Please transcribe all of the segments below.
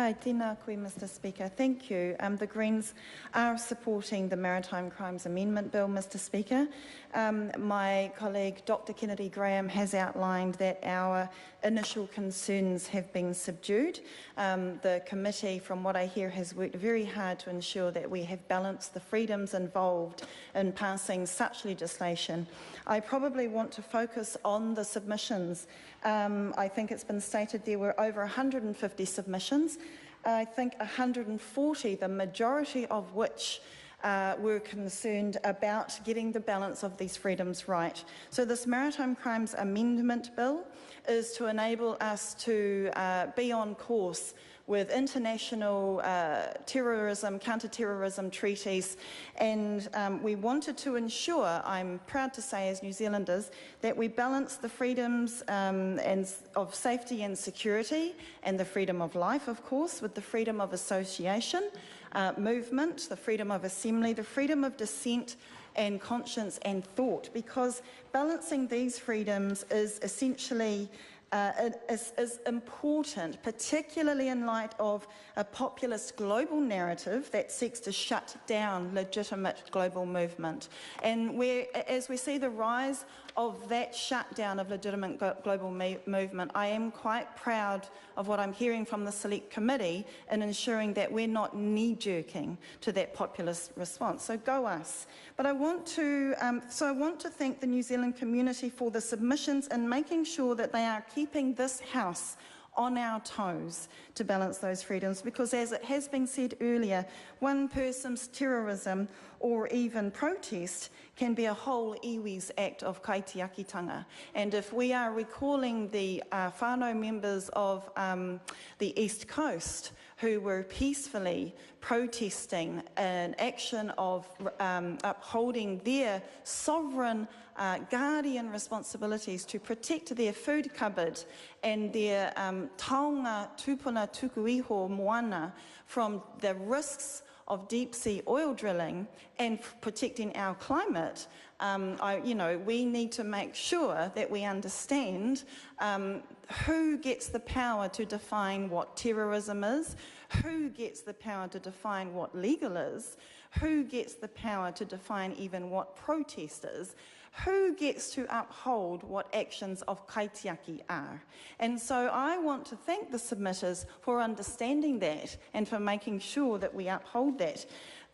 Kai tēnā koe, Mr Speaker. Thank you. The Greens are supporting the Maritime Crimes Amendment Bill, Mr Speaker. My colleague Dr Kennedy Graham has outlined that our initial concerns have been subdued. The committee, from what I hear, has worked very hard to ensure that we have balanced the freedoms involved in passing such legislation. I probably want to focus on the submissions. I think it's been stated there were over 150 submissions. I think 140, the majority of which were concerned about getting the balance of these freedoms right. So this Maritime Crimes Amendment Bill is to enable us to be on course with international terrorism, counter-terrorism treaties, and we wanted to ensure, I'm proud to say as New Zealanders, that we balance the freedoms of safety and security and the freedom of life, of course, with the freedom of association, movement, the freedom of assembly, the freedom of dissent and conscience and thought, because balancing these freedoms is essentially is important, particularly in light of a populist global narrative that seeks to shut down legitimate global movement. And as we see the rise of that shutdown of legitimate global movement, I am quite proud of what I'm hearing from the Select Committee in ensuring that we're not knee-jerking to that populist response. So go us. But I want to thank the New Zealand community for the submissions and making sure that they are keeping this House on our toes to balance those freedoms, because as it has been said earlier, one person's terrorism or even protest can be a whole iwi's act of kaitiakitanga. And if we are recalling the whānau members of the East Coast who were peacefully protesting an action of upholding their sovereign guardian responsibilities to protect their food cupboard and their taonga tupuna tuku iho moana from the risks of deep-sea oil drilling and protecting our climate, we need to make sure that we understand who gets the power to define what terrorism is, who gets the power to define what legal is, who gets the power to define even what protest is, who gets to uphold what actions of kaitiaki are. And so I want to thank the submitters for understanding that and for making sure that we uphold that.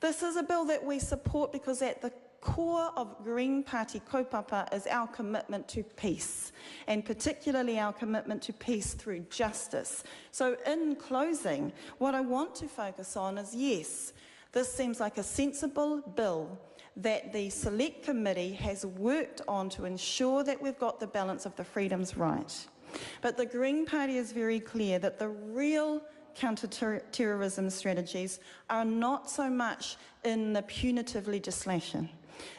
This is a bill that we support because at the core of Green Party kaupapa is our commitment to peace, and particularly our commitment to peace through justice. So in closing, what I want to focus on is, yes, this seems like a sensible bill that the Select Committee has worked on to ensure that we've got the balance of the freedoms right. But the Green Party is very clear that the real counter-terrorism strategies are not so much in the punitive legislation.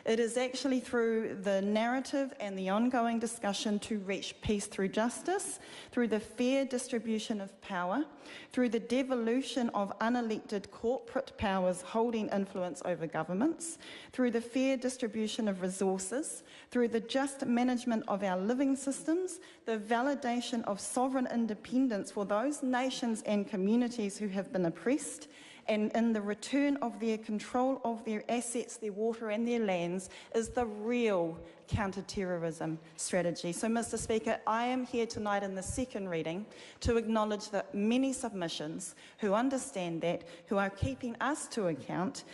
It is actually through the narrative and the ongoing discussion to reach peace through justice, through the fair distribution of power, through the devolution of unelected corporate powers holding influence over governments, through the fair distribution of resources, through the just management of our living systems, the validation of sovereign independence for those nations and communities who have been oppressed, and in the return of their control of their assets, their water and their lands is the real counter-terrorism strategy. So, Mr Speaker, I am here tonight in the second reading to acknowledge the many submissions who understand that, who are keeping us to account.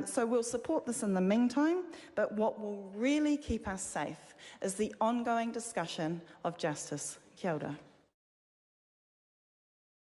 So we'll support this in the meantime, but what will really keep us safe is the ongoing discussion of justice. Kia ora.